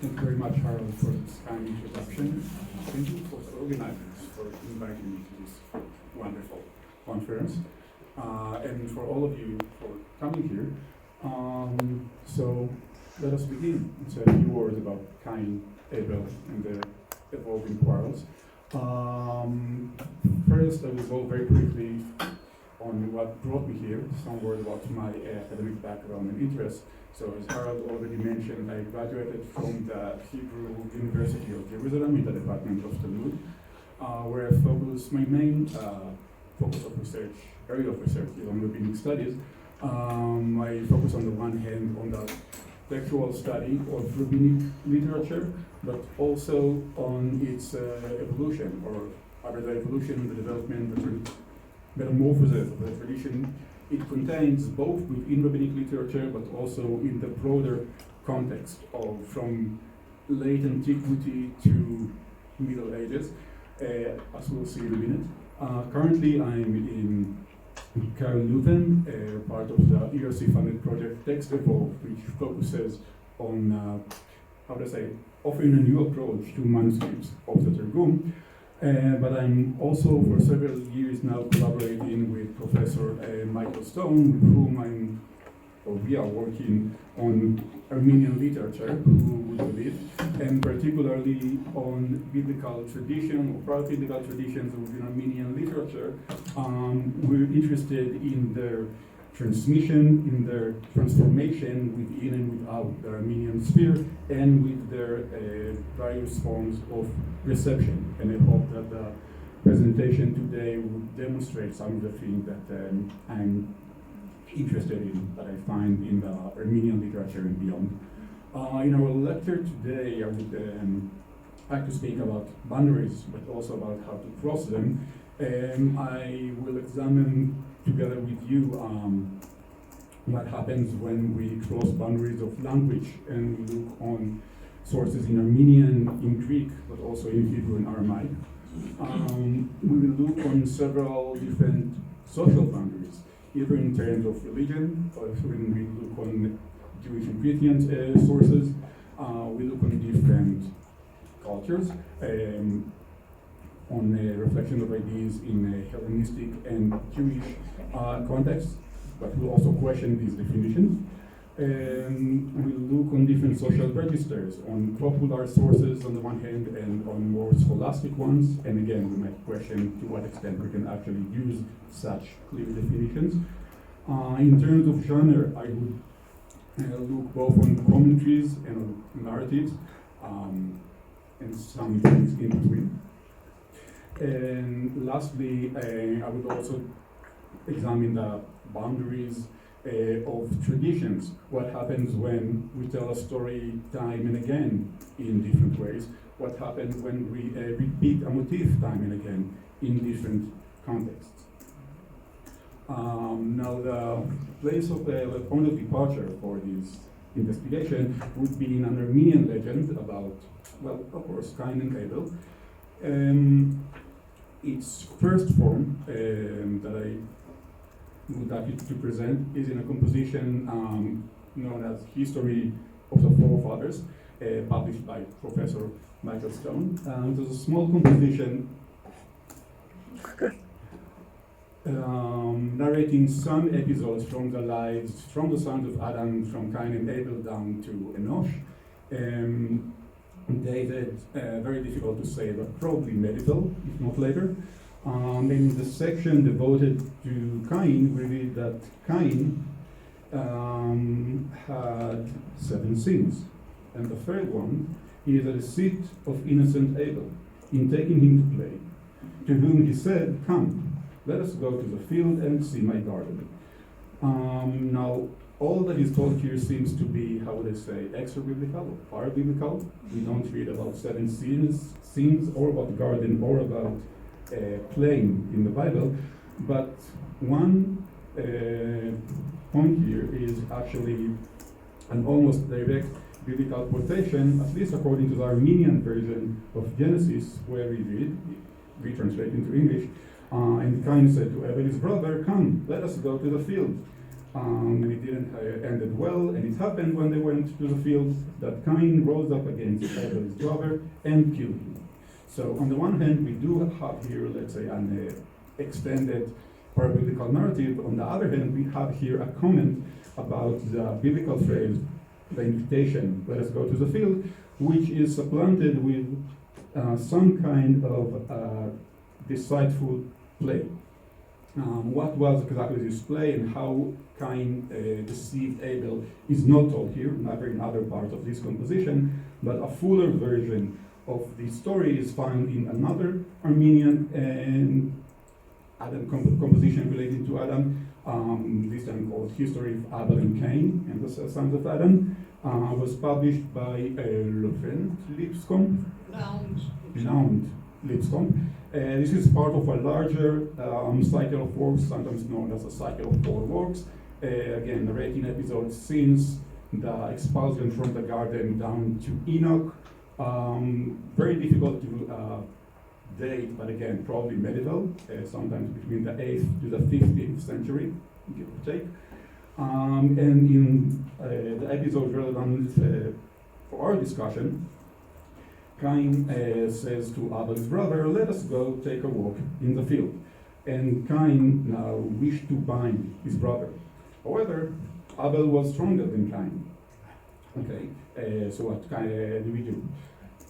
Thank you very much, Harold, for this kind introduction. Thank you for the organizers for inviting me to this wonderful conference, and for all of you for coming here. So let us begin. It's a few words about Cain, Abel, and the evolving quarrels. First, I will go very quickly on what brought me here, some words about my academic background and interests. So as Harold already mentioned, I graduated from the Hebrew University of Jerusalem in the Department of Talmud, where I focus, my main focus of research, area of research is on rabbinic studies. I focus on the one hand on the textual study of rabbinic literature, but also on its evolution, or rather the evolution, the development, the metamorphosis of the tradition it contains, both within rabbinic literature, but also in the broader context of from late antiquity to Middle Ages, as we'll see in a minute. Currently, I'm in Carol Leuven, part of the ERC-funded project Text Evolve, which focuses on, offering a new approach to manuscripts of the Targum. But I'm also, for several years now, collaborating with Professor Michael Stone, with whom we are working on Armenian literature, who would believe, and particularly on biblical tradition, or parabiblical traditions within Armenian literature. We're interested in their transmission, in their transformation within and without the Armenian sphere, and with their various forms of reception. And I hope that the presentation today will demonstrate some of the things that I'm interested in, that I find in the Armenian literature and beyond. In our lecture today, I would like to speak about boundaries, but also about how to cross them. I will examine together with you what happens when we cross boundaries of language, and we look on sources in Armenian, in Greek, but also in Hebrew and Aramaic. We will look on several different social boundaries, either in terms of religion, or when we look on Jewish and Christian sources. We look on different cultures, on a reflection of ideas in a Hellenistic and Jewish context, but we'll also question these definitions. We'll look on different social registers, on popular sources on the one hand, and on more scholastic ones. And again, we might question to what extent we can actually use such clear definitions. In terms of genre, I would look both on commentaries and on narratives, and some things in between. And lastly, I would also examine the boundaries of traditions. What happens when we tell a story time and again in different ways? What happens when we repeat a motif time and again in different contexts? Now, the place of the point of departure for this investigation would be in an Armenian legend about, well, of course, Cain and Abel. Its first form that I would like to present is in a composition known as History of the Forefathers, published by Professor Michael Stone. It was a small composition narrating some episodes from the lives, from the sons of Adam, from Cain and Abel down to Enosh. Dated, very difficult to say, but probably medieval, if not later. In the section devoted to Cain, we read that Cain had 7 sins, and the third one is the deceit of innocent Abel, in taking him to play, to whom he said, "Come, let us go to the field and see my garden." Now, all that is told here seems to be, how would I say, extra-biblical or parabiblical. We don't read about 7 sins, or about garden, or about playing in the Bible. But one point here is actually an almost direct biblical quotation, at least according to the Armenian version of Genesis, where we translate into English, and Cain said to Abel his brother, "Come, let us go to the field." and it didn't ended well, and it happened when they went to the field that Cain rose up against Abel's brother and killed him. So on the one hand, we do have here, let's say, an extended parabiblical narrative. On the other hand, we have here a comment about the biblical phrase, the invitation, let us go to the field, which is supplanted with some kind of deceitful play. What was exactly this play and how Cain deceived Abel is not told here, neither in other parts of this composition, but a fuller version of the story is found in another Armenian Adam composition related to Adam, this time called History of Abel and Cain and the Sons of Adam, was published by Lound Lipscomb. This is part of a larger cycle of works, sometimes known as a cycle of 4 works. Again, narrating episodes since the expulsion from the garden down to Enoch. Very difficult to date, but again, probably medieval, sometimes between the 8th to the 15th century, give or take. And in the episode relevant for our discussion, Cain says to Abel's brother, let us go take a walk in the field. And Cain now wished to bind his brother. However, Abel was stronger than Cain. Okay, so what do we do?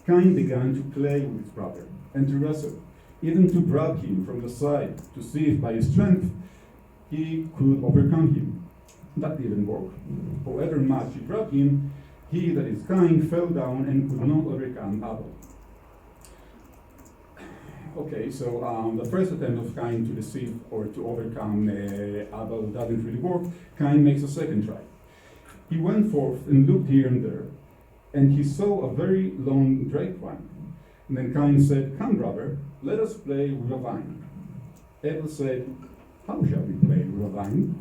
Cain began to play with his brother and to wrestle, even to grab him from the side to see if by his strength he could overcome him. That didn't work. However much he grabbed him, he, that is Cain, fell down and could not overcome Abel. Okay, so the first attempt of Cain to deceive or to overcome Abel doesn't really work. Cain makes a second try. He went forth and looked here and there, and he saw a very long grapevine. And then Cain said, come, brother, let us play with a vine. Abel said, how shall we play with a vine?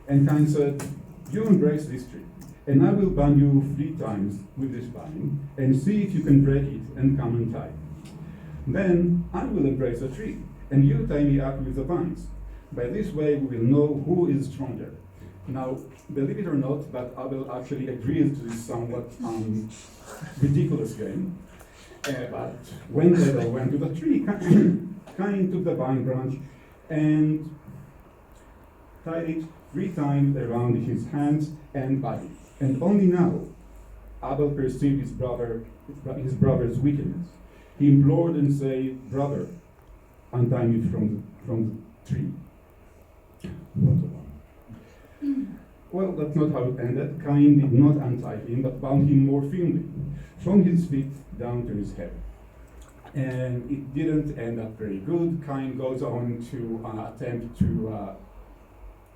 And Cain said, you embrace this tree, and I will bind you 3 times with this vine, and see if you can break it and come untied. Then I will embrace the tree, and you tie me up with the vines. By this way we will know who is stronger. Now, believe it or not, but Abel actually agrees to this somewhat ridiculous game. But when Abel went to the tree, Cain took the vine branch and tied it 3 times around his hands and body. And only now Abel perceived his brother's wickedness. He implored and said, brother, untie me from the tree. Well, that's not how it ended. Cain did not untie him, but bound him more firmly, from his feet down to his head. And it didn't end up very good. Cain goes on to attempt to,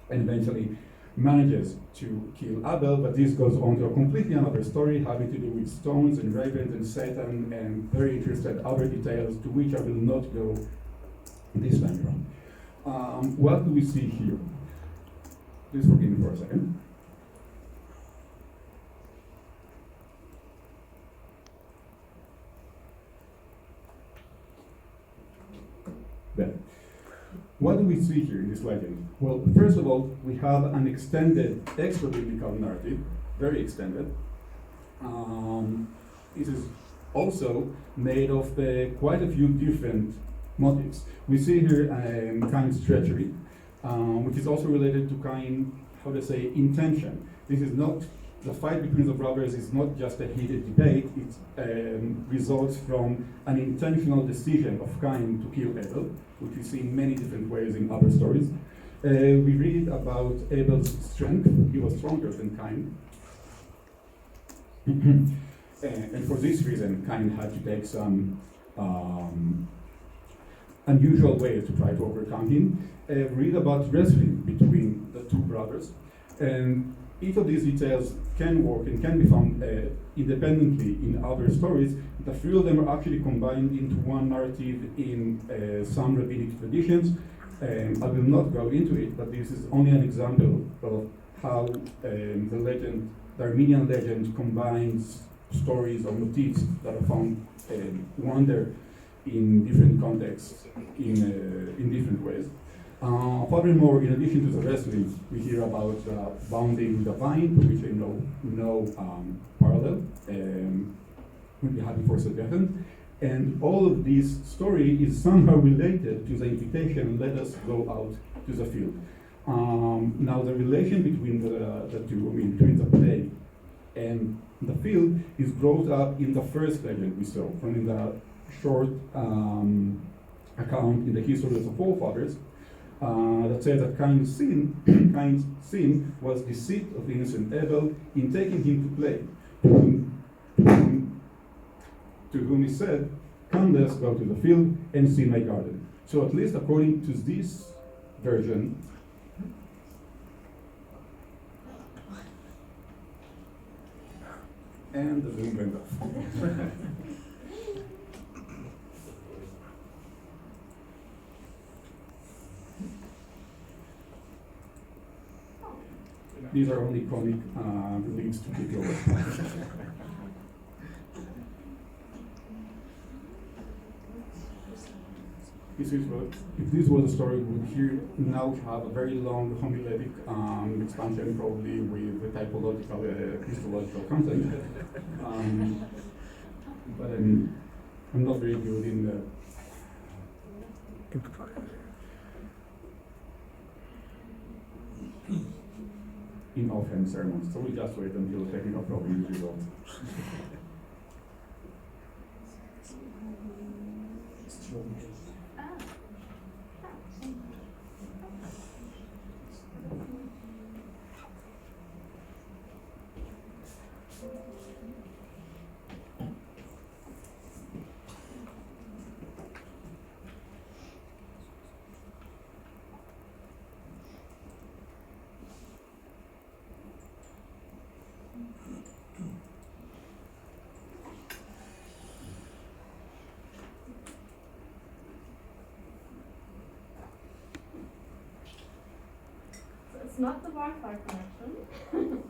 and eventually manages to kill Abel, but this goes on to a completely another story having to do with stones and ravens and Satan and very interested other details to which I will not go this time around. What do we see here? Please forgive me for a second. Then, what do we see here in this legend? Well, first of all, we have an extended extra-biblical narrative, very extended. It is also made of quite a few different motives. We see here Cain's treachery, which is also related to Cain, how to say, intention. This is not, the fight between the brothers is not just a heated debate, it results from an intentional decision of Cain to kill Abel, which we see in many different ways in other stories. We read about Abel's strength. He was stronger than Cain. And for this reason, Cain had to take some unusual ways to try to overcome him. Read about wrestling between the 2 brothers. And each of these details can work and can be found independently in other stories. The 3 of them are actually combined into one narrative in some rabbinic traditions. I will not go into it, but this is only an example of how the Armenian legend combines stories or motifs that are found wander in different contexts in different ways. Furthermore, in addition to the wrestling, we hear about bounding the vine, to which I know no parallel. We'd be happy for suggestions. And all of this story is somehow related to the invitation, let us go out to the field. Now the relation between the two, between the play and the field, is brought up in the first legend we saw, from in the short account in the history of the forefathers, that says that Cain's sin was deceit of innocent Abel in taking him to play, to whom he said, come, let's go to the field and see my garden. So at least according to this version, and the Zoom went off. These are only comic links to keep your If this was a story, we would here now have a very long homiletic expansion, probably with the typological, Christological content. But I'm not very good in the in offhand sermons, so we'll just wait until the technical problem is resolved. It's not the Wi-Fi connection.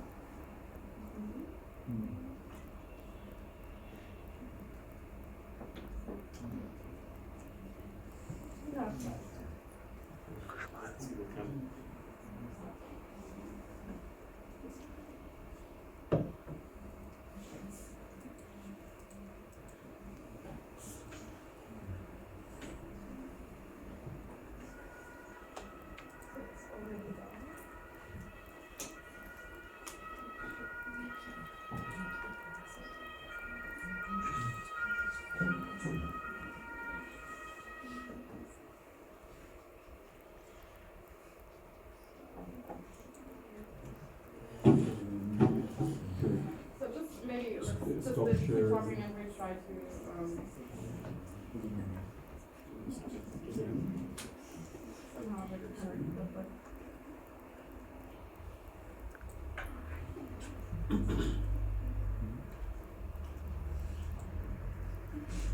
Stop share. Talking and we try to somehow make it correct.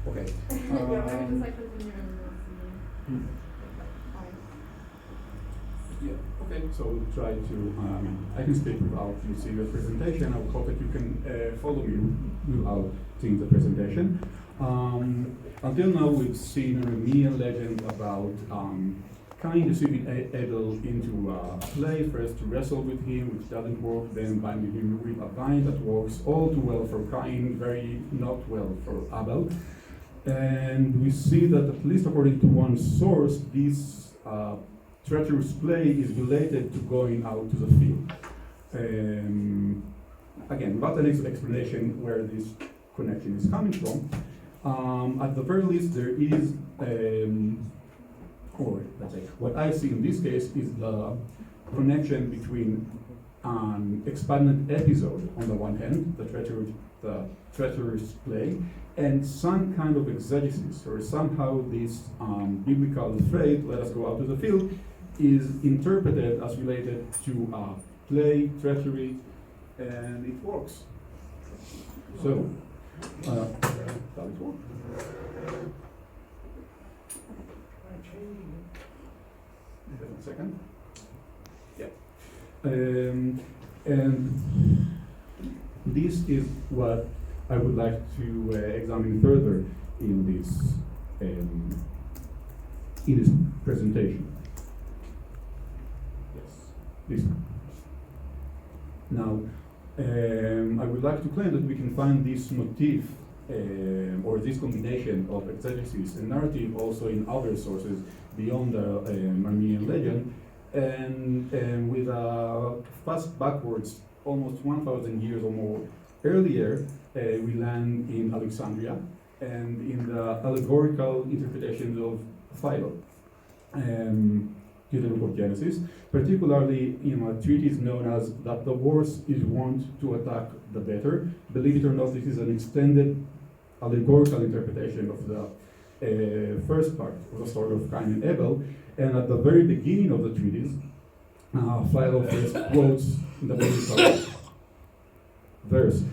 Okay. Yeah, maybe just like continue and we'll see. Yeah, okay, so we'll try to, I can speak without you seeing the presentation. I would hope that you can follow me without seeing the presentation. Until now, we've seen an Armenian legend about Cain deceiving Abel into a play, first to wrestle with him, which doesn't work, then binding him with a vine that works all too well for Cain, very not well for Abel. And we see that, at least according to one source, this treacherous play is related to going out to the field. Again, without an explanation where this connection is coming from, at the very least there is, or let's say, what I see in this case is the connection between an expanded episode on the one hand, the treacherous play, and some kind of exegesis, or somehow this biblical phrase, let us go out to the field, is interpreted as related to play, treachery, and it works. So, does it work? One second. Yeah. And this is what I would like to examine further in this presentation. Now, I would like to claim that we can find this motif or this combination of exegesis and narrative also in other sources beyond the Armenian legend, and with a fast backwards, almost 1,000 years or more earlier, we land in Alexandria and in the allegorical interpretations of Philo. To the book of Genesis, particularly in a treatise known as that the worse is wont to attack the better. Believe it or not, this is an extended allegorical interpretation of the first part of the story of Cain and Abel. And at the very beginning of the treatise, Philo first quotes the biblical verse.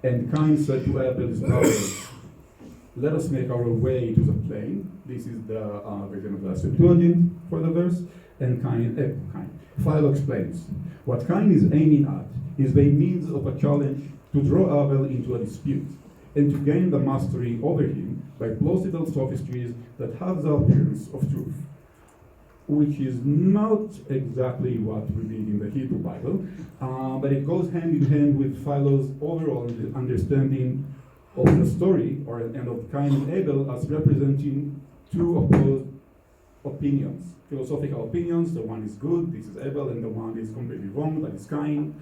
And Cain said to Abel his brother, "Let us make our way to the plain." This is the version of the Septuagint for the verse. And Cain. Philo explains, what Cain is aiming at is by means of a challenge to draw Abel into a dispute and to gain the mastery over him by plausible sophistries that have the appearance of truth, which is not exactly what we read in the Hebrew Bible, but it goes hand in hand with Philo's overall understanding of the story and of Cain and Abel as representing two opposed opinions, philosophical opinions. The one is good, this is Abel, and the one is completely wrong, that is Cain.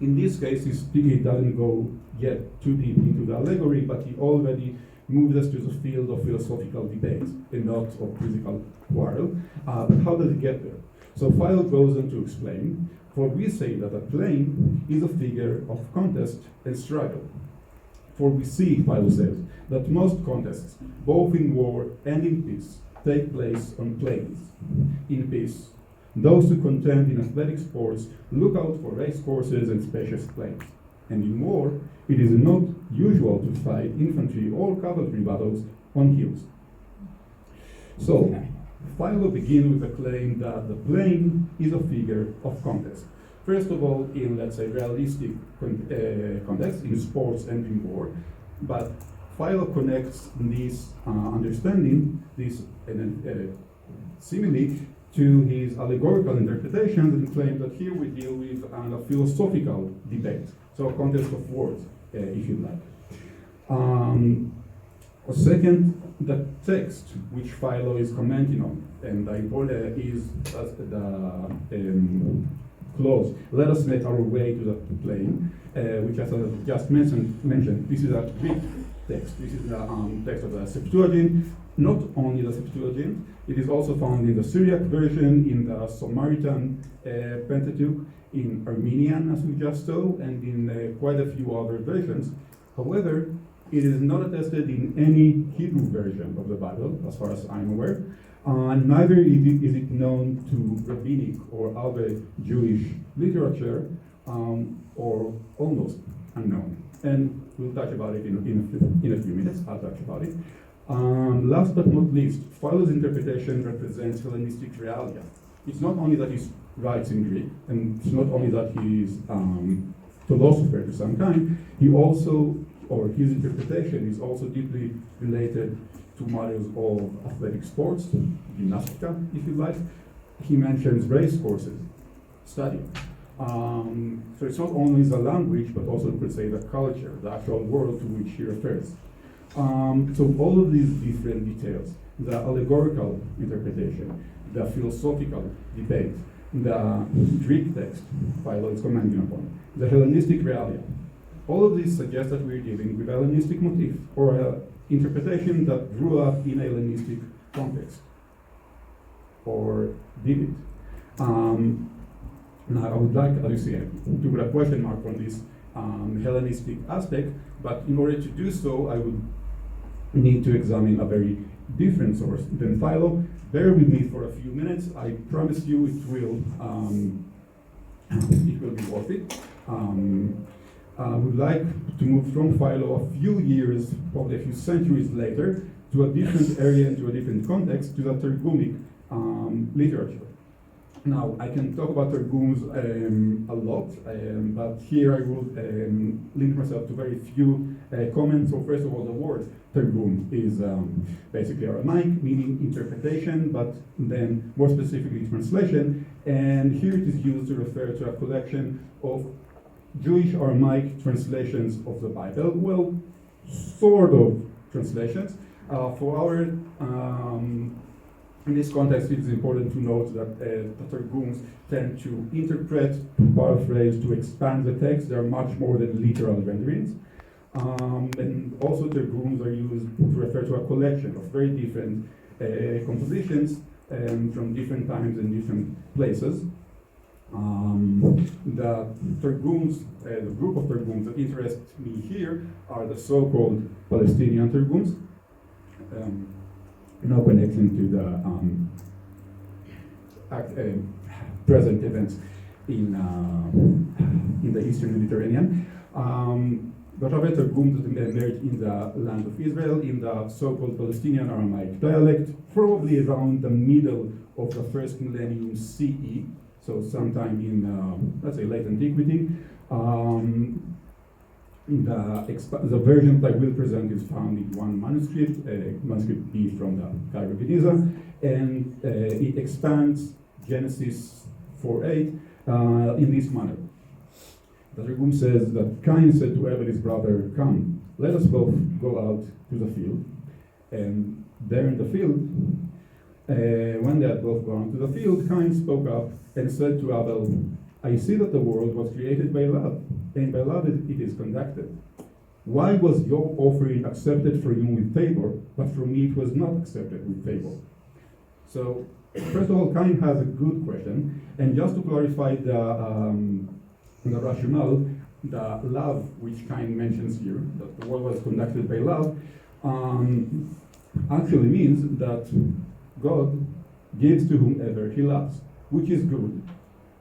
In this case, he doesn't go yet too deep into the allegory, but he already moves us to the field of philosophical debate and not of physical quarrel. But how does he get there? So Philo goes on to explain, for we say that a plain is a figure of contest and struggle. For we see, Philo says, that most contests, both in war and in peace, take place on plains. In peace, those who contend in athletic sports look out for race courses and spacious plains. And in war, it is not usual to fight infantry or cavalry battles on hills. So, Philo begins with the claim that the plain is a figure of contest. First of all, in, let's say, realistic context, in sports and in war. But Philo connects this understanding, this simile, to his allegorical interpretations and claims that here we deal with a philosophical debate, so a contest of words, if you like. Second, the text which Philo is commenting on, and the important is the clause, "Let us make our way to the plain," which, as I just mentioned, this is a Greek text. This is the text of the Septuagint. Not only the Septuagint, it is also found in the Syriac version, in the Samaritan Pentateuch, in Armenian, as we just saw, and in quite a few other versions. However, it is not attested in any Hebrew version of the Bible, as far as I'm aware. Neither is it known to rabbinic or other Jewish literature, or almost unknown. And we'll touch about it in a few minutes. I'll touch about it. Last but not least, Philo's interpretation represents Hellenistic realia. It's not only that he writes in Greek, and it's not only that he is philosopher to some kind, he also, or his interpretation is also deeply related to matters of athletic sports, gymnastica, if you like. He mentions race courses, study. So it's not only the language, but also, you could say, the culture, the actual world to which he refers. So all of these different details, the allegorical interpretation, the philosophical debate, the Greek text Philo is commenting upon, the Hellenistic realia, all of these suggest that we're dealing with a Hellenistic motif, or an interpretation that grew up in a Hellenistic context, or did it. Now, I would like, as you see, to put a question mark on this Hellenistic aspect, but in order to do so, I would need to examine a very different source than Philo. Bear with me for a few minutes. I promise you it will be worth it. I would like to move from Philo a few years, probably a few centuries later, to a different area and to a different context, to the Targumic literature. Now, I can talk about Targums a lot, but here I will limit myself to very few comments. So first of all, the word Targum is basically Aramaic, meaning interpretation, but then more specifically translation. And here it is used to refer to a collection of Jewish Aramaic translations of the Bible. Well, sort of translations. For our, in this context, it is important to note that the Targums tend to interpret, to paraphrase, to expand the text. They are much more than literal renderings. And also Targums are used to refer to a collection of very different compositions from different times and different places. The Targums, the group of Targums that interest me here are the so-called Palestinian Targums. No connection to the present events in the Eastern Mediterranean. But other Targums that emerged in the land of Israel in the so-called Palestinian Aramaic dialect, probably around the middle of the first millennium CE, so sometime in, let's say, late antiquity. The version that I will present is found in one manuscript, manuscript B from the Cairo Geniza, and it expands Genesis 4:8 in this manner. The Targum says that Cain said to Abel his brother, "Come, let us both go out to the field." And there in the field, when they had both gone to the field, Cain spoke up and said to Abel, "I see that the world was created by love, and by love it is conducted. Why was your offering accepted for you with favor, but for me it was not accepted with favor?" So, first of all, Cain has a good question, and just to clarify the rationale, the love which Cain mentions here, that the world was conducted by love, actually means that God gives to whomever he loves, which is good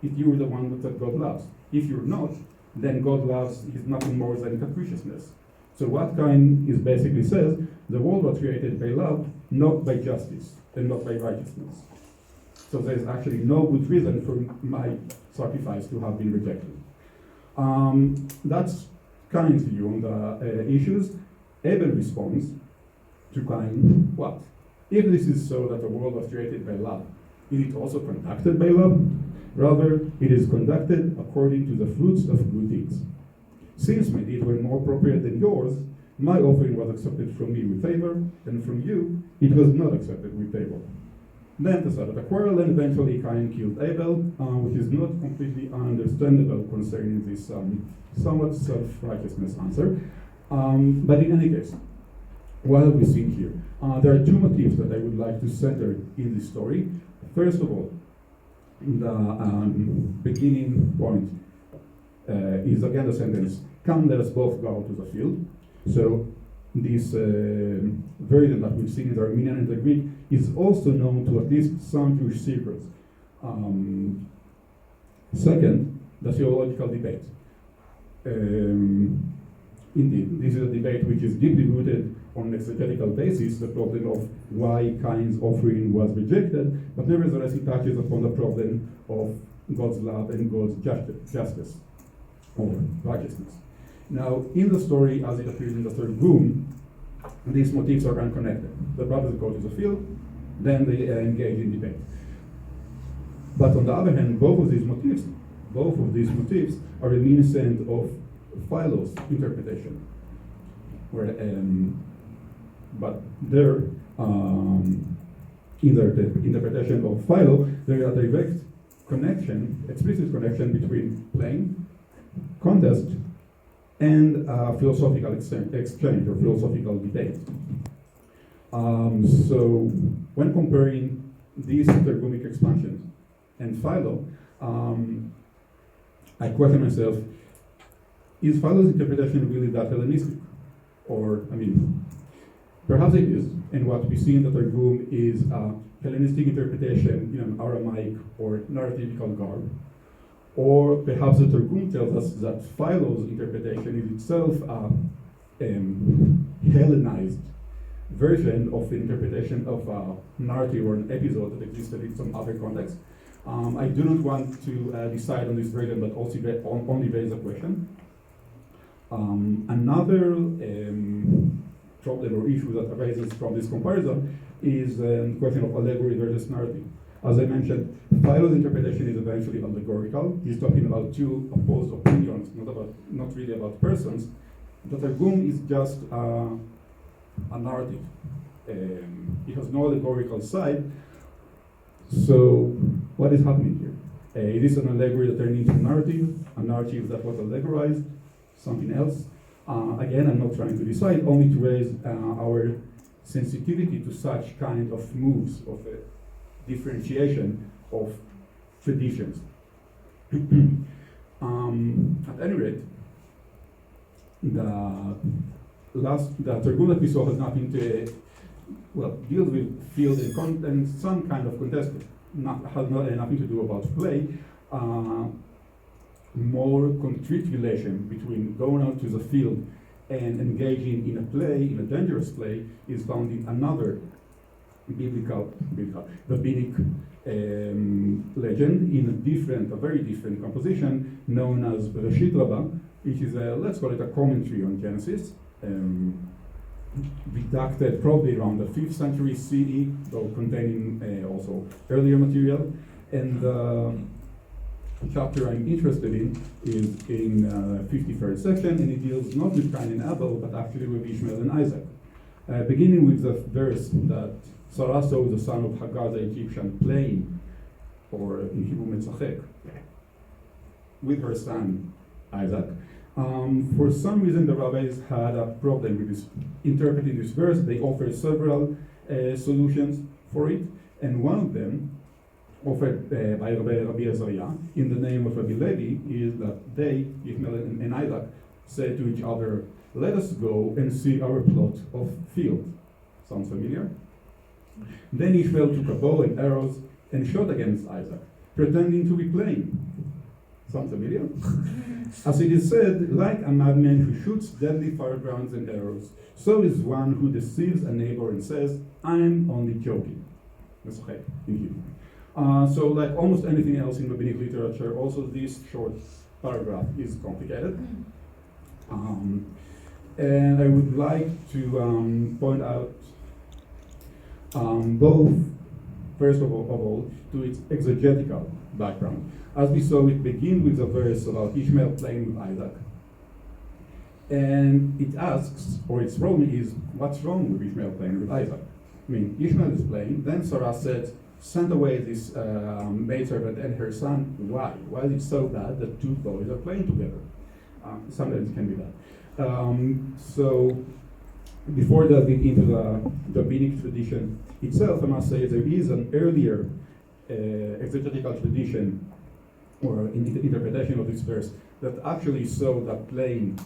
if you're the one that God loves. If you're not, then God loves is nothing more than capriciousness. So what Cain is basically says, the world was created by love, not by justice, and not by righteousness. So there's actually no good reason for my sacrifice to have been rejected. That's Cain's view on the issues. Abel responds to Cain, what? If this is so that the world was created by love, is it also conducted by love? Rather, it is conducted according to the fruits of good deeds. Since my deeds were more appropriate than yours, my offering was accepted from me with favor, and from you it was not accepted with favor. Then they started a quarrel, and eventually Cain killed Abel, which is not completely understandable concerning this somewhat self-righteousness answer. But in any case, what have we seen here? There are two motifs that I would like to center in this story. First of all, the beginning point is again the sentence, "Come, let us both go out to the field." So this version that we've seen in the Armenian and the Greek is also known to at least some Jewish circles. Second, the theological debate. Indeed, this is a debate which is deeply rooted on an exegetical basis, the problem of why Cain's offering was rejected, but nevertheless it touches upon the problem of God's love and God's justice or righteousness. Now, in the story, as it appears in the third room, these motifs are unconnected. The brothers go to the field, then they engage in debate. But on the other hand, both of these motifs are reminiscent of Philo's interpretation, where but there, in the interpretation of Philo, there is a direct connection, explicit connection between playing, contest, and philosophical exchange or philosophical debate. So when comparing these Targumic expansions and Philo, I question myself, is Philo's interpretation really that Hellenistic? Or, perhaps it is, and what we see in the Targum is a Hellenistic interpretation in an Aramaic or narrativical garb. Or perhaps the Targum tells us that Philo's interpretation is itself a Hellenized version of the interpretation of a narrative or an episode that existed in some other context. I do not want to decide on this version, but also only raise a question. Another problem or issue that arises from this comparison is the question of allegory versus narrative. As I mentioned, Philo's interpretation is eventually allegorical. He's talking about two opposed opinions, not really about persons. The Targum is just a narrative. It has no allegorical side. So, what is happening here? It is an allegory that turned into a narrative that was allegorized, something else. Again, I'm not trying to decide, only to raise our sensitivity to such kind of moves of differentiation of traditions. At any rate, the Targum that we saw has nothing to, deals with field and content, some kind of contested, has nothing to do about play. More concrete relation between going out to the field and engaging in a play, in a dangerous play, is found in another biblical rabbinic legend in a very different composition known as Bereshit Rabbah, which is let's call it a commentary on Genesis, redacted probably around the 5th century CE, though containing also earlier material. And the chapter I'm interested in is in 53rd section, and it deals not with Cain and Abel, but actually with Ishmael and Isaac. Beginning with the verse that Sarah saw the son of Hagar the Egyptian playing, or in Hebrew Metzachek, with her son Isaac. For some reason, the rabbis had a problem with this, interpreting this verse. They offered several solutions for it, and one of them, offered by Rabbi Azariah in the name of Rabbi Levi, is that they, Ishmael and Isaac, said to each other, "Let us go and see our plot of field." Sounds familiar? Then Ishmael took a bow and arrows and shot against Isaac, pretending to be playing. Sound familiar? As it is said, like a madman who shoots deadly firebrands and arrows, so is one who deceives a neighbor and says, "I'm only joking." Metzachek in Hebrew. So like almost anything else in rabbinic literature, also this short paragraph is complicated. And I would like to point out both, first of all, to its exegetical background. As we saw, it begins with a verse about Ishmael playing with Isaac. And it asks, or its problem is, what's wrong with Ishmael playing with Isaac? I mean, Ishmael is playing, then Sarah said, "Send away this maidservant and her son." Why? Why is it so bad that two boys are playing together? Sometimes it can be bad. So, before delving into the rabbinic tradition itself, I must say there is an earlier exegetical tradition or interpretation of this verse that actually saw the playing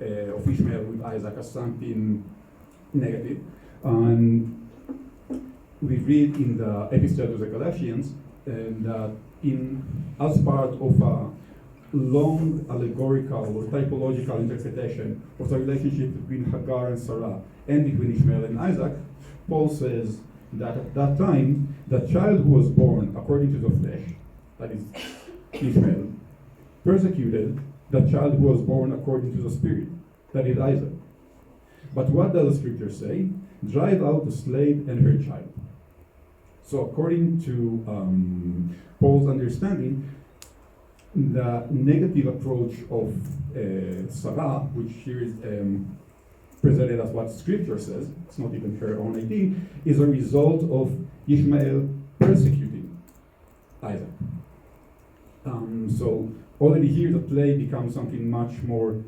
of Ishmael with Isaac as something negative. And we read in the Epistle to the Galatians that as part of a long allegorical or typological interpretation of the relationship between Hagar and Sarah and between Ishmael and Isaac, Paul says that at that time, the child who was born according to the flesh, that is Ishmael, persecuted the child who was born according to the spirit, that is Isaac. But what does the scripture say? Drive out the slave and her child. So according to Paul's understanding, the negative approach of Sarah, which here is presented as what scripture says, it's not even her own idea, is a result of Ishmael persecuting Isaac. So already here the play becomes something much more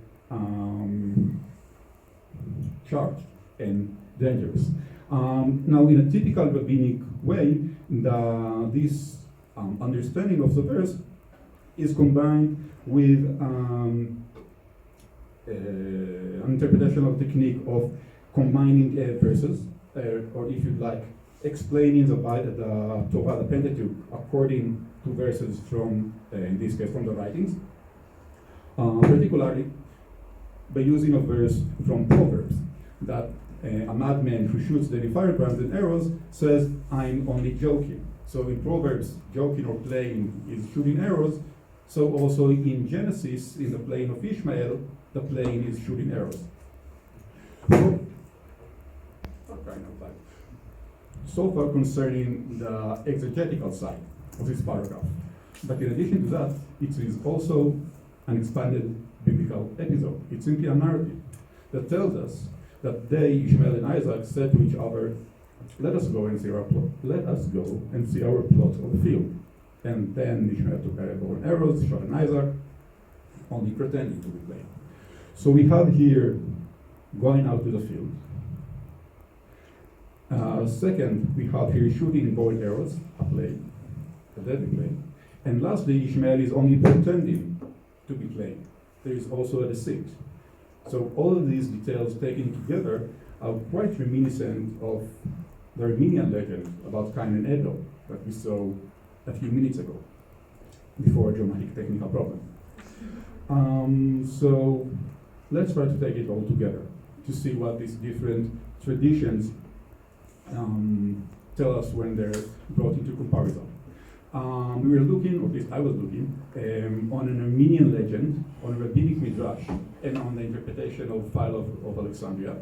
charged and dangerous. Now, in a typical rabbinic way, this understanding of the verse is combined with an interpretational technique of combining verses, or if you'd like, explaining the Torah, the Pentateuch, according to verses from, in this case, from the writings, particularly by using a verse from Proverbs that a madman who shoots deadly firebrands and arrows says, "I'm only joking." So in Proverbs, joking or playing is shooting arrows. So also in Genesis, in the playing of Ishmael, the playing is shooting arrows. So far concerning the exegetical side of this paragraph. But in addition to that, it is also an expanded biblical episode. It's simply a narrative that tells us that they, Ishmael and Isaac, said to each other, let us go and see our plot. Let us go and see our plot of the field. And then Ishmael took a bow and arrows, shot an Isaac, only pretending to be playing. So we have here going out to the field. Second, we have here shooting bow and arrows, a play, a deadly play. And lastly, Ishmael is only pretending to be playing. There is also a deceit. So all of these details taken together are quite reminiscent of the Armenian legend about Cain and Abel that we saw a few minutes ago, before a dramatic technical problem. So let's try to take it all together to see what these different traditions tell us when they're brought into comparison. We were looking, or at least I was looking, on an Armenian legend, on a rabbinic midrash, and on the interpretation of Philo of Alexandria.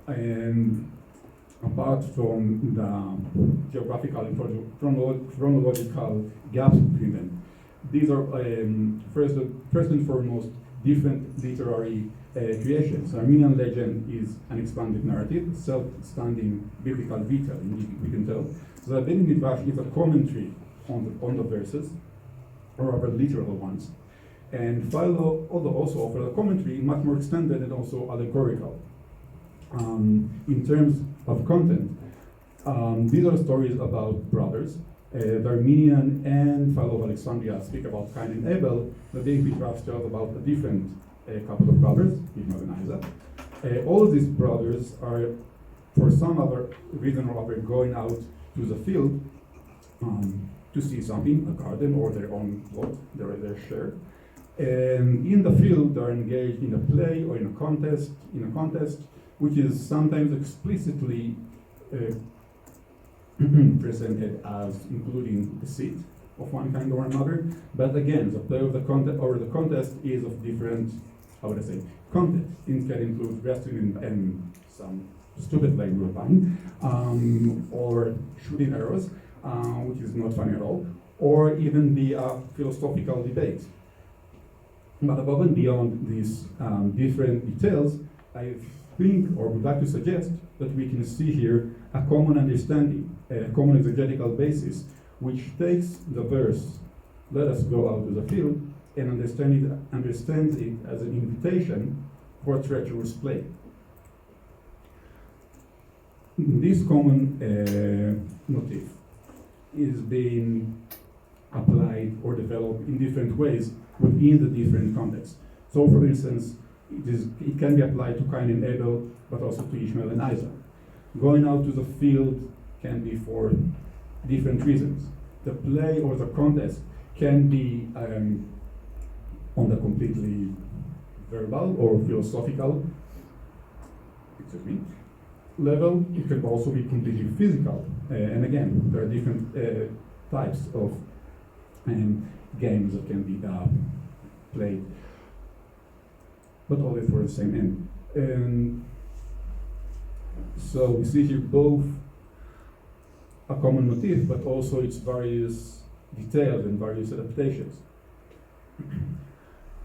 And apart from the geographical and chronological gaps between them, these are first and foremost different literary creations. Armenian legend is an expanded narrative, self-standing biblical retelling, we can tell. The rabbinic midrash is a commentary on the verses, or rather literal ones. And Philo also offers a commentary much more extended and also allegorical. In terms of content, these are stories about brothers. The Armenian and Philo of Alexandria speak about Cain and Abel. The Big Midrash tells about a different couple of brothers, Ishmael and Isaac. All of these brothers are, for some other reason or other, going out to the field to see something, a garden or their own plot, their share. And in the field, they're engaged in a play or in a contest, which is sometimes explicitly presented as including deceit of one kind or another. But again, the play of the contest or the contest is of different, how would I say, content. It can include wrestling and some stupid play we were playing, or shooting arrows, which is not funny at all, or even be a philosophical debate. But above and beyond these different details, I think, or would like to suggest, that we can see here a common understanding, a common exegetical basis, which takes the verse, let us go out to the field, and understands it as an invitation for a treacherous play. This common motif is being applied or developed in different ways within the different contexts. So, for instance, it can be applied to Cain and Abel, but also to Ishmael and Isaac. Going out to the field can be for different reasons. The play or the contest can be on the completely verbal or philosophical level. It can also be completely physical. And again, there are different types of games that can be played, but always for the same end. And so we see here both a common motif, but also its various details and various adaptations.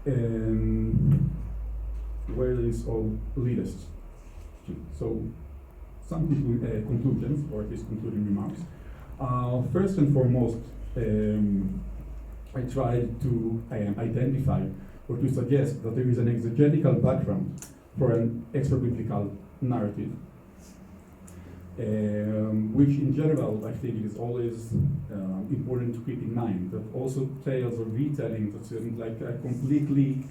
And where does this all lead us to? So some conclusions, or at least concluding remarks. First and foremost, I tried to identify or to suggest that there is an exegetical background for an extra-biblical narrative, which in general I think it is always important to keep in mind, that also tales or retellings that like a completely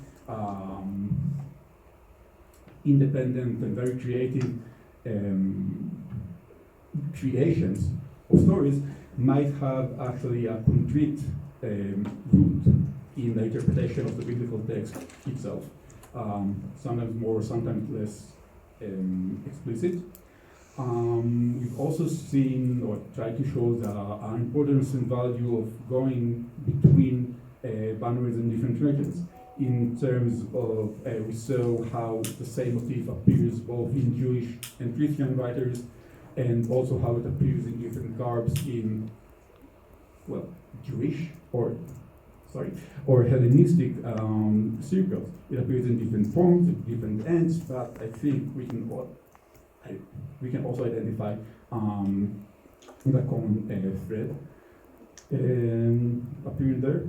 independent and very creative creations of stories might have actually a concrete root in the interpretation of the biblical text itself, sometimes more, sometimes less explicit. We've also seen or tried to show the importance and value of going between boundaries in different regions. In terms of, we saw how the same motif appears both in Jewish and Christian writers, and also how it appears in different garbs in, well, Jewish or Hellenistic circles. It appears in different forms, at different ends, but I think we can also identify the common thread appearing there.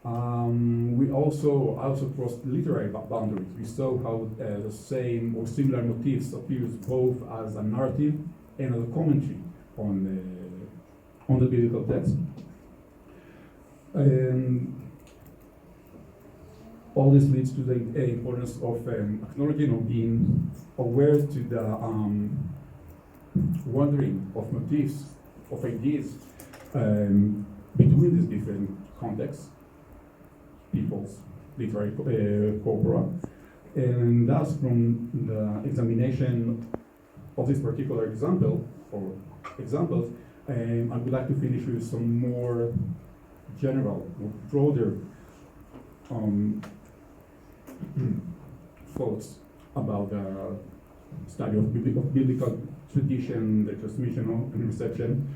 We also crossed literary boundaries. We saw how the same or similar motifs appears both as a narrative and as a commentary on the biblical text. All this leads to the importance of acknowledging or being aware to the wandering of motifs, of ideas between these different contexts, peoples, literary corpora, and thus from the examination of this particular example or examples, I would like to finish with some more general, or broader thoughts about the study of biblical tradition, the transmission and reception.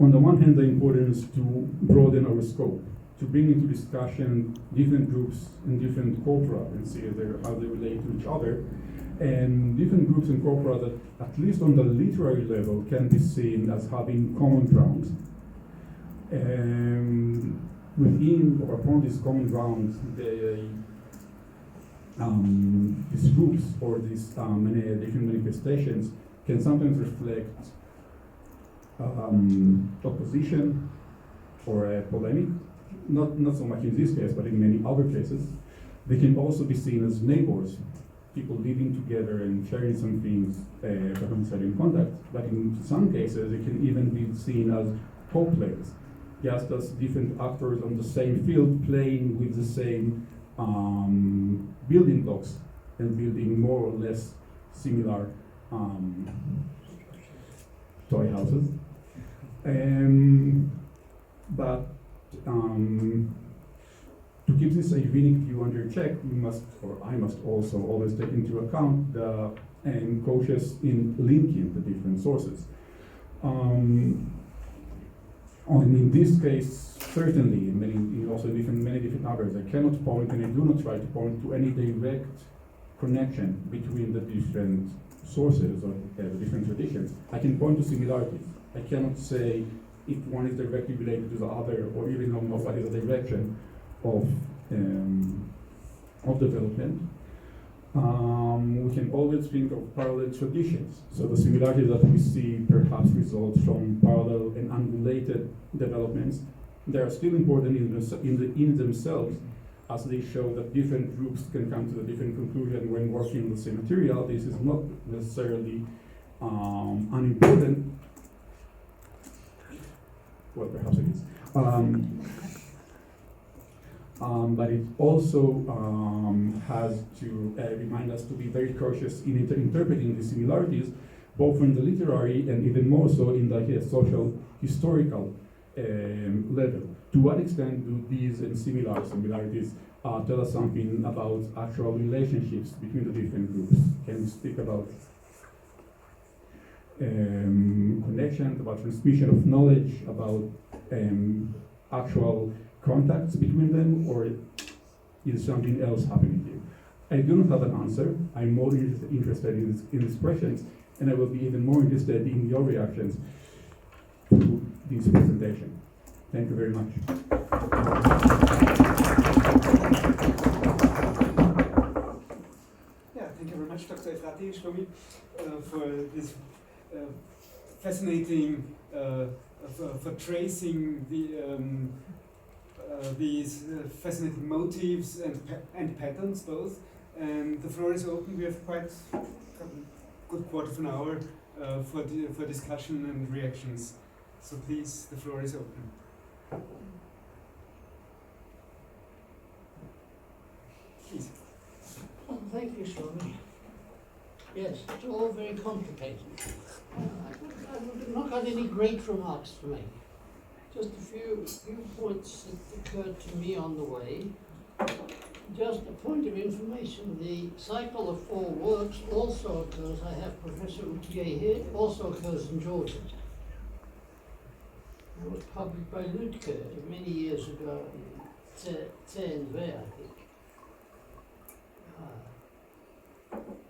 On the one hand, the importance to broaden our scope, to bring into discussion different groups and different corpora and see how they relate to each other, and different groups and corpora that, at least on the literary level, can be seen as having common grounds. Within or upon these common grounds, these groups or these different manifestations can sometimes reflect opposition or a polemic. Not so much in this case, but in many other cases. They can also be seen as neighbors, people living together and sharing some things, perhaps in contact. But in some cases, it can even be seen as co-players, just as different actors on the same field playing with the same building blocks and building more or less similar toy houses. But to keep this rabbinic view under check, I must also always take into account the cautious in linking the different sources. In this case, certainly, many different others, I cannot point, and I do not try to point to any direct connection between the different sources or the different traditions. I can point to similarities. I cannot say if one is directly related to the other, or even know what is the direction of development. We can always think of parallel traditions. So the similarities that we see perhaps result from parallel and unrelated developments. They are still important in themselves, as they show that different groups can come to a different conclusion when working on the same material. This is not necessarily unimportant. Well, perhaps it is. But it also has to remind us to be very cautious in interpreting the similarities, both in the literary and even more so in the social historical level. To what extent do these and similarities tell us something about actual relationships between the different groups? Can we speak about connections, about transmission of knowledge, about actual contacts between them, or is something else happening here? I do not have an answer. I'm more interested in these questions, and I will be even more interested in your reactions to this presentation. Thank you very much. Yeah, thank you very much, Dr. Efrati, Shlomi, for this fascinating, for tracing these fascinating motifs and patterns both. And the floor is open. We have quite a good quarter of an hour for discussion and reactions. So please, the floor is open. Please. Well, thank you, Shlomi. Yes, it's all very complicated. I've not got any great remarks to make. Just a few points that occurred to me on the way. Just a point of information, the cycle of 4 works also occurs, I have Professor Outier here, also occurs in Georgia. It was published by Lütke many years ago in CNV, I think.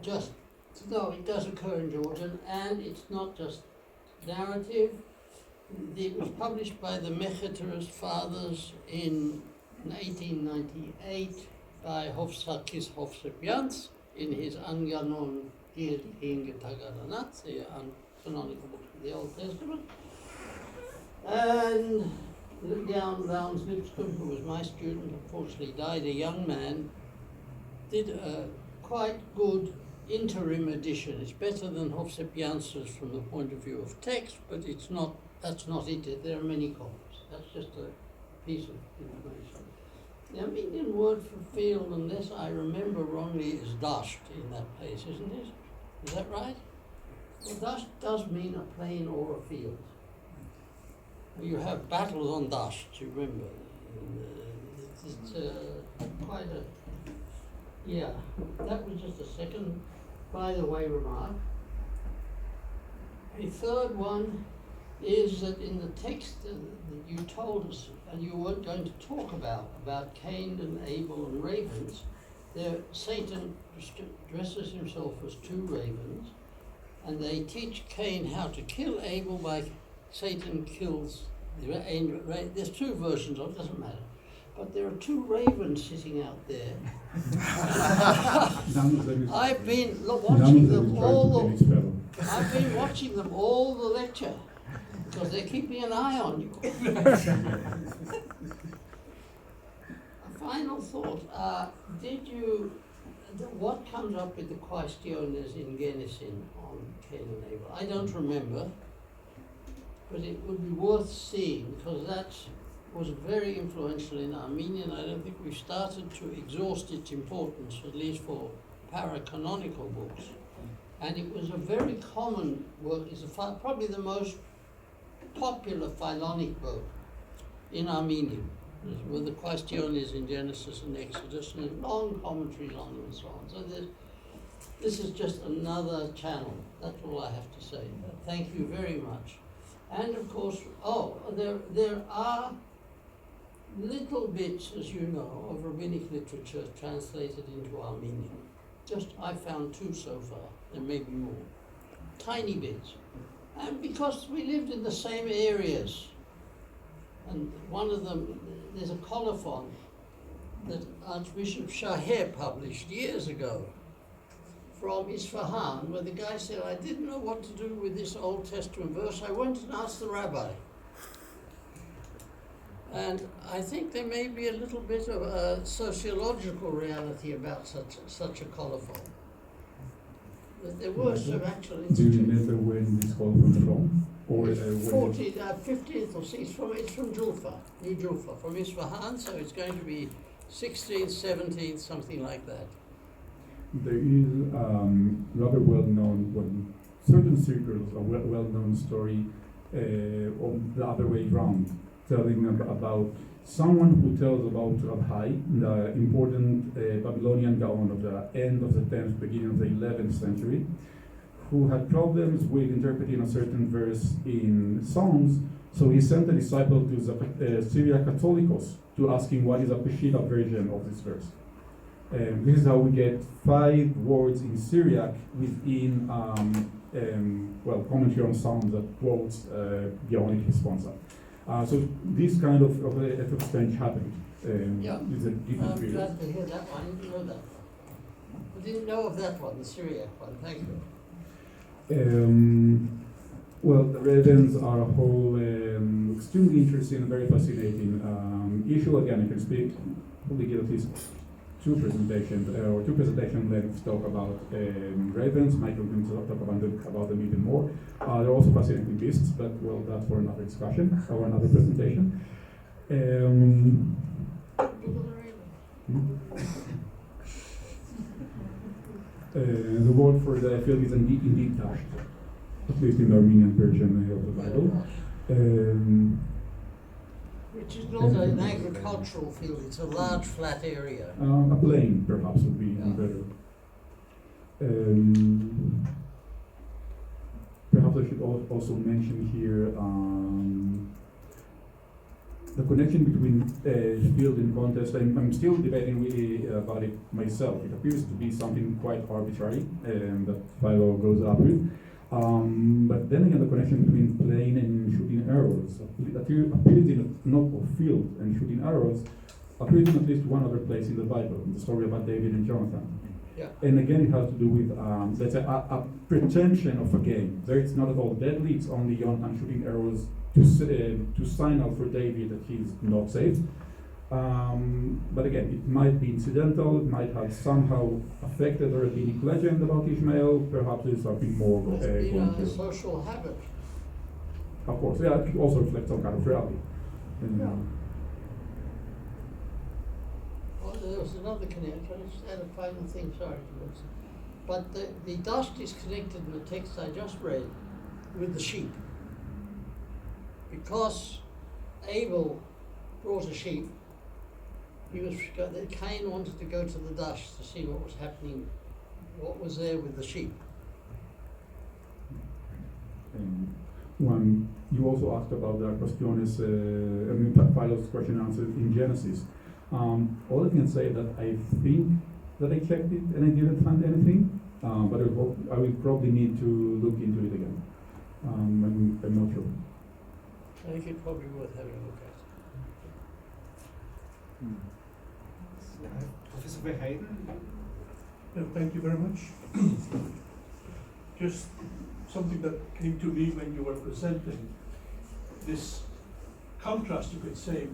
It does occur in Georgian, and it's not just narrative. It was published by the Mecheterist Fathers in 1898 by Hofsakis Hofsepians in his Anganon Hinge Tagaranat, the canonical book of the Old Testament. And Lowndes Lipscomb, who was my student, unfortunately died a young man, did a quite good interim edition. It's better than Hofsepian's from the point of view of text, but that's not it. There are many copies. That's just a piece of information. The Armenian word for field, unless I remember wrongly, is dasht in that place, isn't it? Is that right? Well, dasht does mean a plain or a field. You have battles on dasht, you remember. It's quite a... Yeah, that was just a second, by the way, remark. A third one is that in the text that you told us, and you weren't going to talk about Cain and Abel and ravens, there Satan dresses himself as two ravens, and they teach Cain how to kill Abel by Satan kills the angel. There's two versions of it, doesn't matter. But there are two ravens sitting out there. I've been watching them all. I've been watching them all the lecture because they're keeping an eye on you. A final thought: what comes up with the questiones in Genesis on Cain and Abel? I don't remember, but it would be worth seeing because that was very influential in Armenian. I don't think we've started to exhaust its importance, at least for paracanonical books. And it was a very common work. It's probably the most popular Philonic book in Armenian, with the questiones in Genesis and Exodus, and long commentaries on them and so on. So this is just another channel. That's all I have to say. Thank you very much. And of course, there are little bits, as you know, of rabbinic literature translated into Armenian. I found two so far. There may be more. Tiny bits. And because we lived in the same areas, and one of them, there's a colophon that Archbishop Shaher published years ago from Isfahan, where the guy said, I didn't know what to do with this Old Testament verse. I went and asked the rabbi. And I think there may be a little bit of a sociological reality about such a colophon. That there were some actual institutions. Do you remember when this colophon from? Or 15th or 6th, it's from Julfa, New Julfa, from Isfahan, so it's going to be 16th, 17th, something like that. There is rather well-known, certain circles, a well-known story on the other way around, telling about someone who tells about Rabhai, the important Babylonian Gaon of the end of the 10th, beginning of the 11th century, who had problems with interpreting a certain verse in Psalms, so he sent a disciple to the Syria Catholicos to ask him what is a Peshitta version of this verse. This is how we get 5 words in Syriac within commentary on Psalms that quotes Gaonic responsa. So this kind of exchange happened. It's a different period. I'm glad to hear that one. I didn't know that one. I didn't know of that one, the Syriac one. Thank you. Well, the ravens are a whole extremely interesting and very fascinating issue. Again, I can speak, probably give at least two presentation lengths talk about ravens. Michael can talk about them even more. They're also fascinating beasts, but well, that's for another discussion or another presentation. The word for the field is indeed dashed, at least in the Armenian version of the Bible. Which is not an agricultural field, it's a large flat area. A plain, perhaps, would be better. Perhaps I should also mention here the connection between field and context, I'm still debating really about it myself. It appears to be something quite arbitrary that Philo goes up with. But then again, the connection between playing and shooting arrows appears in a note of field and shooting arrows appears in at least one other place in the Bible, in the story about David and Jonathan. Yeah. And again, it has to do with, let's say, a pretension of a game. There it's not at all deadly, it's only Jonathan shooting arrows to sign out for David that he's not safe. But again, it might be incidental, it might have somehow affected the rabbinic legend about Ishmael, perhaps there's something more It's going been a to. social habit. Of course, yeah, it also reflects some kind of reality. Well, there was another connection. I just had a final thing, sorry to mention. But the dust is connected in the text I just read with the sheep. Because Abel brought a sheep, Cain wanted to go to the dust to see what was happening, what was there with the sheep. When you also asked about the questiones, Philo's question answered in Genesis. All I can say that I think that I checked it and I didn't find anything, but I will probably need to look into it again. I'm not sure. I think it's probably worth having a look at. Professor Verheyen? Thank you very much. Just something that came to me when you were presenting this contrast, you could say,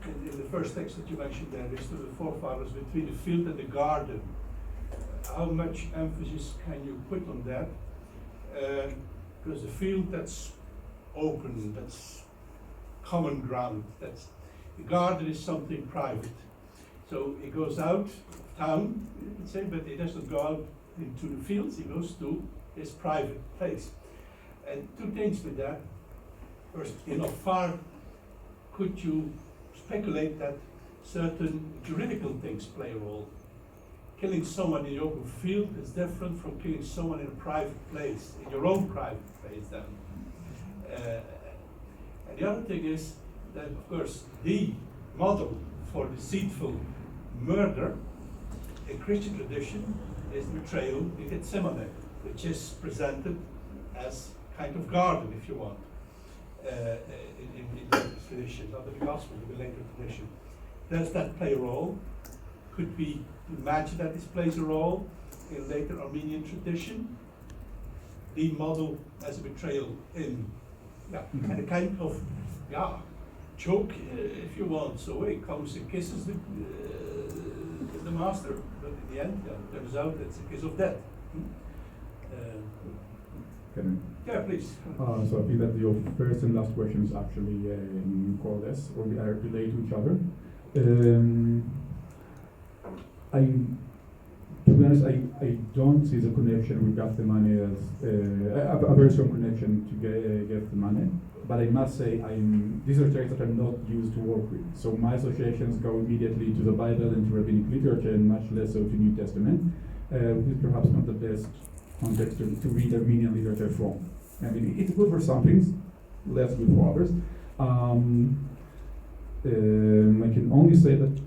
in the first text that you mentioned there, is to the forefathers between the field and the garden. How much emphasis can you put on that? Because the field, that's open, that's common ground. The garden is something private. So he goes out of town, you could say, but he doesn't go out into the fields, he goes to his private place. And two things with that. First, how far could you speculate that certain juridical things play a role? Killing someone in the open field is different from killing someone in a private place, in your own private place then. And the other thing is that, of course, the model for deceitful murder in Christian tradition is betrayal in Gethsemane, which is presented as kind of garden, if you want, in the tradition, not in the gospel, in the later tradition. Does that play a role? Could we imagine that this plays a role in later Armenian tradition? The model as a betrayal in, and a kind of, joke, if you want. So he comes and kisses the master, but in the end, it turns out it's a kiss of death. Yeah, please. So I think that your first and last questions actually coalesce or are related to each other. To be honest, I don't see the connection with Gethsemane as a very strong connection to Gethsemane. But I must say, these are texts that I'm not used to work with. So my associations go immediately to the Bible and to rabbinic literature, and much less so to New Testament, which is perhaps not the best context to read Armenian literature from. I mean, it's good for some things, less good for others. I can only say that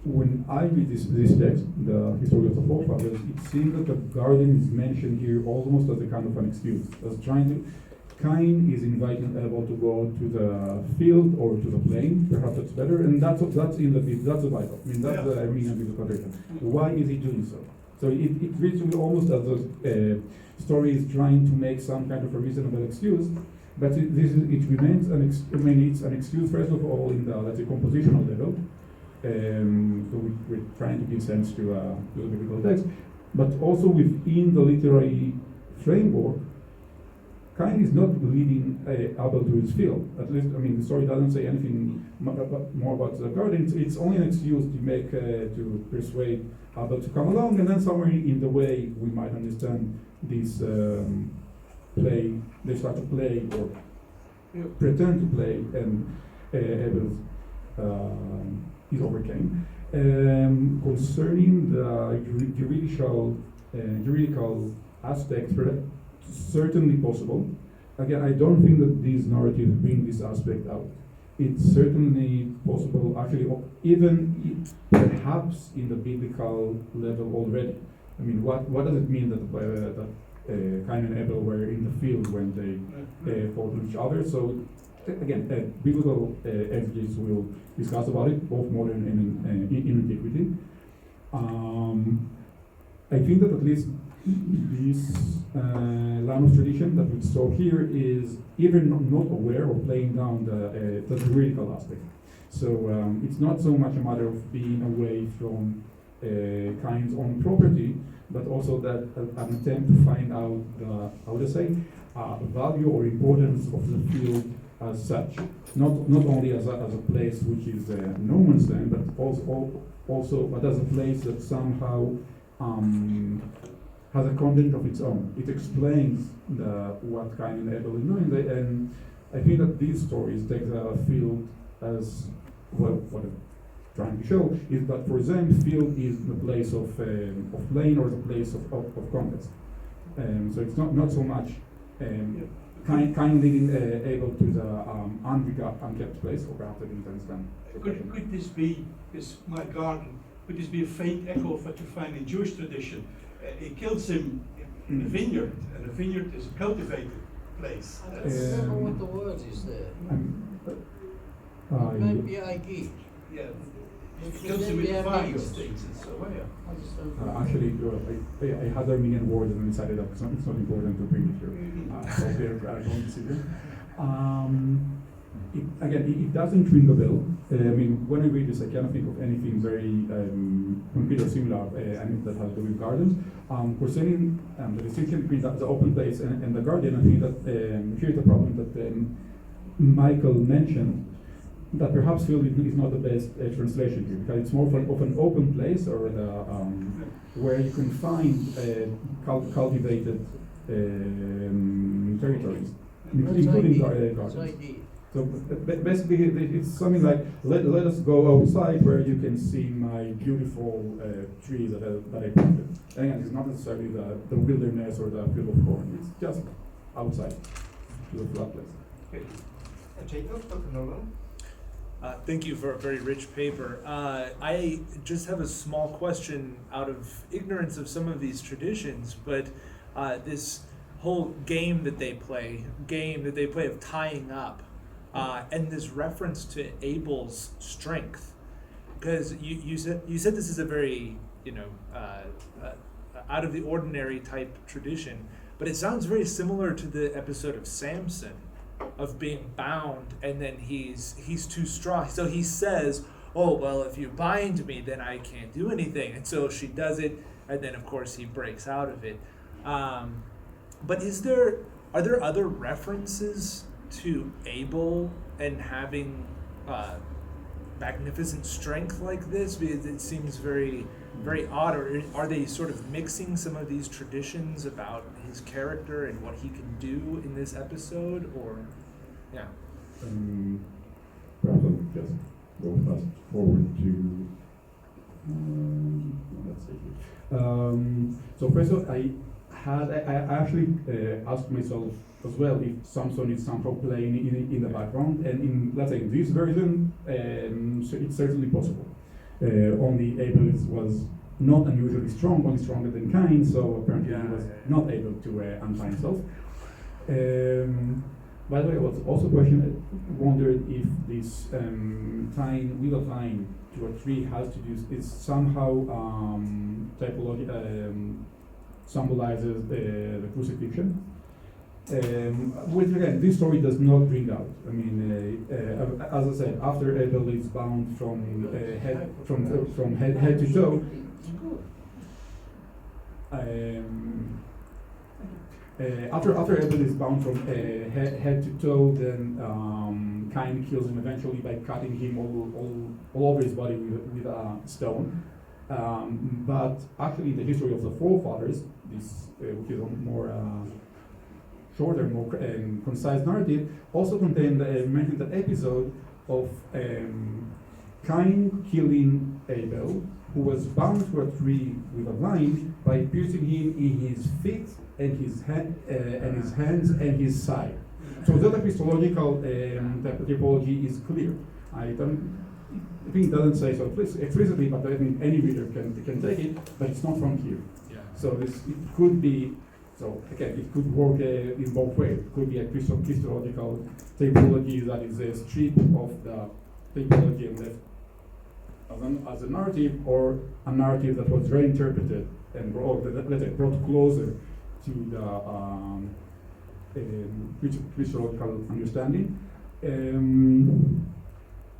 when I read this text, the history of the forefathers, it seems that the garden is mentioned here almost as a kind of an excuse, as trying to. Cain is inviting Abel to go to the field or to the plain, perhaps that's better, and that's in that's the Bible. I mean, that's the Armenian biblical tradition. Why is he doing so? So it reads to me almost as a story is trying to make some kind of a reasonable excuse, but it remains it's an excuse first of all in the, let's say, compositional level. So we're trying to give sense to the biblical text, but also within the literary framework. Cain is not leading Abel to his field. At least, I mean, the story doesn't say anything more about the garden. It's only an excuse to make to persuade Abel to come along, and then somewhere in the way we might understand this play. They start to play or pretend to play, and Abel is overcame. Concerning the juridical aspects. Certainly possible. Again, I don't think that these narratives bring this aspect out. it's certainly possible, actually, even perhaps in the biblical level already. I mean, what does it mean that Cain and Abel were in the field when they fought each other? So, again, biblical exegetes will discuss about it, both modern and in antiquity. I think that at least this line of tradition that we saw here is even not aware of playing down the juridical aspect. So it's not so much a matter of being away from Cain's own property, but also that an attempt to find out the, how to say, value or importance of the field as such. Not only as a place which is no man's land, but also but as a place that somehow has a content of its own. It explains what Cain and Abel is doing, and I think that these stories take the field as well. What I'm trying to show is that for them, field is the place of playing or the place of contest. So it's not so much Cain leading Abel to the unkept place, or perhaps I didn't understand. Could this be my garden? Could this be a faint echo of what you find in Jewish tradition? He kills him in the vineyard, and the vineyard is a cultivated place. I don't remember what the word is there. Maybe Igi. Yeah. Because He kills him then we with have fire English. things and so on. I just don't Actually, I had Armenian words and decided that it's not important to bring it here. So they're going to see them. It doesn't ring a bell. I mean, when I read this, I cannot think of anything very concrete or similar and that has to do with gardens. Concerning the distinction between the open place and the garden, I think that here's the problem that Michael mentioned, that perhaps field is not the best translation here, because it's more of an open place or where you can find cultivated territories, including gardens. So basically, it's something like, let us go outside where you can see my beautiful trees that I planted. And again, it's not necessarily the wilderness or the field of corn. It's just outside, to the flat place. Okay. Jacob, Dr. Nolan? Thank you for a very rich paper. I just have a small question out of ignorance of some of these traditions, but this whole game that they play of tying up, and this reference to Abel's strength, because you said this is a very out of the ordinary type tradition, but it sounds very similar to the episode of Samson, of being bound, and then he's too strong, so he says, oh well, if you bind me then I can't do anything, and so she does it, and then of course he breaks out of it. But are there other references to Abel and having magnificent strength like this? Because it seems very, very odd. Or are they sort of mixing some of these traditions about his character and what he can do in this episode? Or, yeah. Perhaps I'll just go fast forward to. Let's see. So first of all, I actually asked myself as well if Samson is somehow playing in the background, and in, let's say, this version, so it's certainly possible. Only Abel was not unusually strong, only stronger than Cain, so apparently he was not able to untie himself. By the way, I was also wondered if this tying with a vine to a tree has to do is somehow symbolizes the crucifixion. Which again, this story does not bring out. I mean, as I said, after Abel is bound from head to toe. After Abel is bound from head to toe, then Cain kills him eventually by cutting him all over his body with a stone. But actually, the history of the forefathers, this which is a more shorter, more concise narrative, also contained mentioned an episode of Cain killing Abel, who was bound to a tree with a vine by piercing him in his feet and his hands and his side. so that Christological typology is clear. I think it doesn't say so explicitly, but I think any reader can take it, but it's not from here. Yeah. So it could be, so again, it could work in both ways. It could be a Christological typology that is a strip of the typology and left as a narrative, or a narrative that was reinterpreted and brought, let's say, brought closer to the Christological understanding.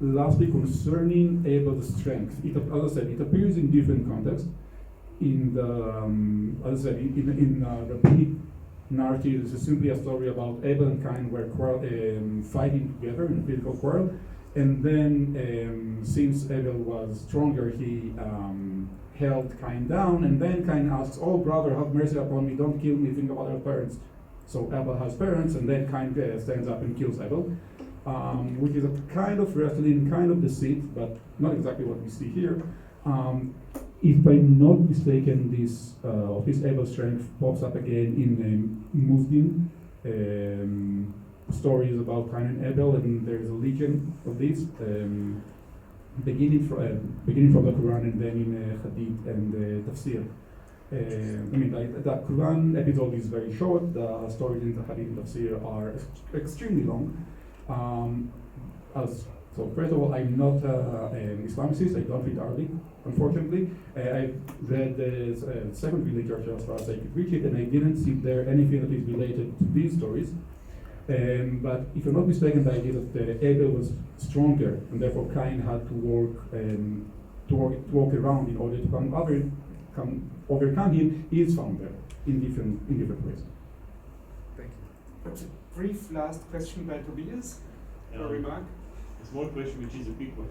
Lastly, concerning Abel's strength, as I said, it appears in different contexts. In the, as I said, in the rabbinic narrative, this is simply a story about Abel and Cain were fighting together in a physical quarrel. And then, since Abel was stronger, he held Cain down. And then Cain asks, "Oh, brother, have mercy upon me! Don't kill me! Think about our parents." So Abel has parents, and then Cain stands up and kills Abel, which is a kind of wrestling, kind of deceit, but not exactly what we see here. If I'm not mistaken, this Abel's strength pops up again in Muslim stories about Cain and Abel, and there is a legend of this, beginning from the Quran and then in Hadith and Tafsir. The Quran episode is very short. The stories in the Hadith and Tafsir are extremely long. So first of all, I'm not an Islamicist. I don't read Arabic, unfortunately. I read the secondary literature as far as I could reach it, and I didn't see there anything that is related to these stories. But if I'm not mistaken, the idea that Abel was stronger, and therefore Cain had to walk around in order to overcome him, is found there in different ways. Thank you. Perhaps a brief last question by Tobias, or remark? A small question, which is a big one.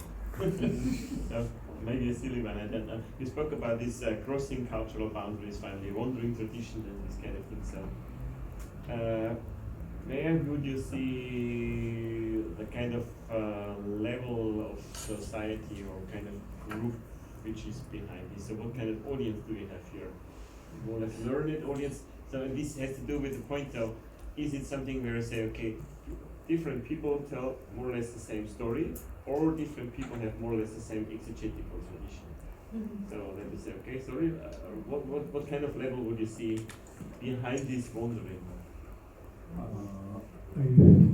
Maybe a silly one. I don't know. You spoke about this crossing cultural boundaries, finally, wandering tradition and this kind of thing. Where would you see the kind of level of society or kind of group which is behind this? So what kind of audience do we have here? More or less learned audience. So this has to do with the point of, is it something where I say, okay, different people tell more or less the same story, or different people have more or less the same exegetical tradition? So let me say, okay, sorry, what kind of level would you see behind this wandering? I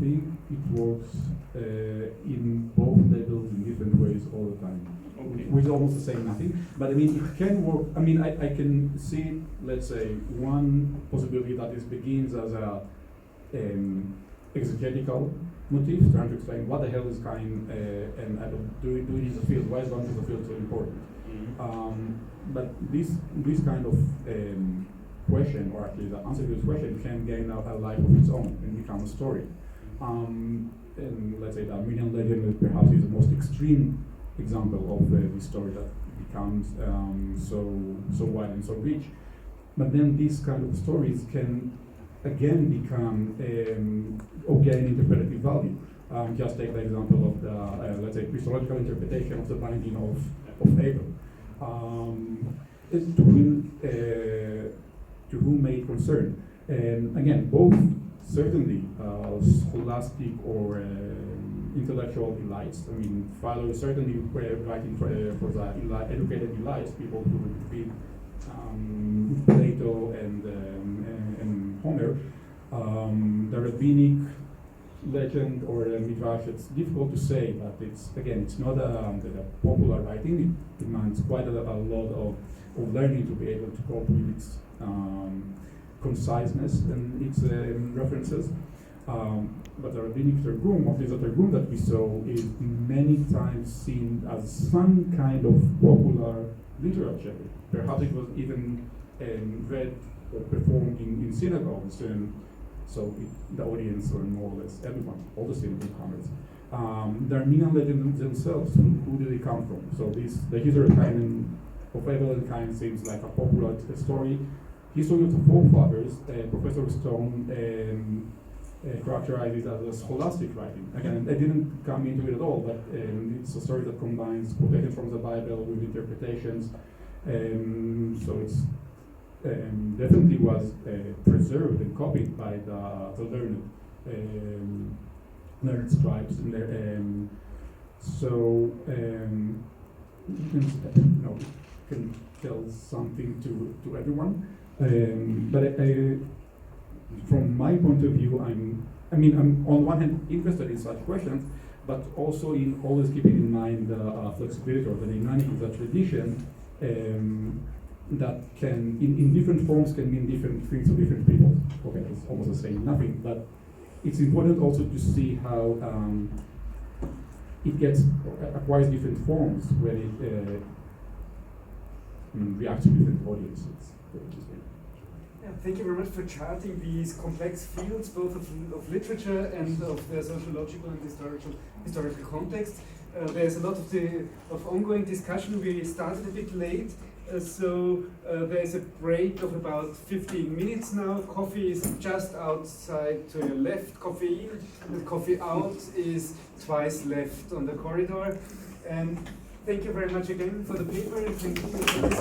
think it works in both levels in different ways all the time. Okay. Which is almost the same nothing. But I mean, it can work. I mean, I can see, let's say, one possibility that begins as a exegetical motif, trying to explain what the hell is Cain and Abel doing in the field. Why is going to the field so important? Mm-hmm. But this kind of question, or actually the answer to this question, can gain a life of its own and become a story. And let's say the Armenian legend perhaps is the most extreme example of this story that becomes so wide and so rich. But then these kind of stories can again become or gain interpretative value. Just take the example of the let's say Christological interpretation of the binding of Abel. To whom may it concern? Again, both certainly scholastic or intellectual elites. I mean, Philo certainly writing for the educated elites, people who would read Plato and Homer. The rabbinic legend or midrash, it's difficult to say, but it's not a popular writing. It demands quite a lot of learning to be able to cope with its conciseness and its references. But the rabbinic Targum, or the Targum that we saw, is many times seen as some kind of popular literature. Perhaps it was even read or performed in synagogues, and so the audience were more or less everyone, all the synagogue comers. The Armenian legends themselves, who do they come from? So the history of Cain of Abel and Cain seems like a popular story. History of the forefathers, Professor Stone characterizes it as a scholastic writing. Again, I didn't come into it at all, but it's a story that combines quotations from the Bible with interpretations. So it's definitely was preserved and copied by the learned learned scribes, and so you can tell something to everyone. But from my point of view, I'm on one hand interested in such questions, but also in always keeping in mind the flexibility or the dynamic of the tradition that can, in different forms, can mean different things to different people. Okay, it's almost the same, nothing, but it's important also to see how it acquires different forms when it reacts to different audiences. Yeah, thank you very much for charting these complex fields, both of literature and of their sociological and historical context. There's a lot of ongoing discussion. We started a bit late, so there's a break of about 15 minutes now. Coffee is just outside to your left, coffee in, and coffee out is twice left on the corridor. And thank you very much again for the paper. Thank you for this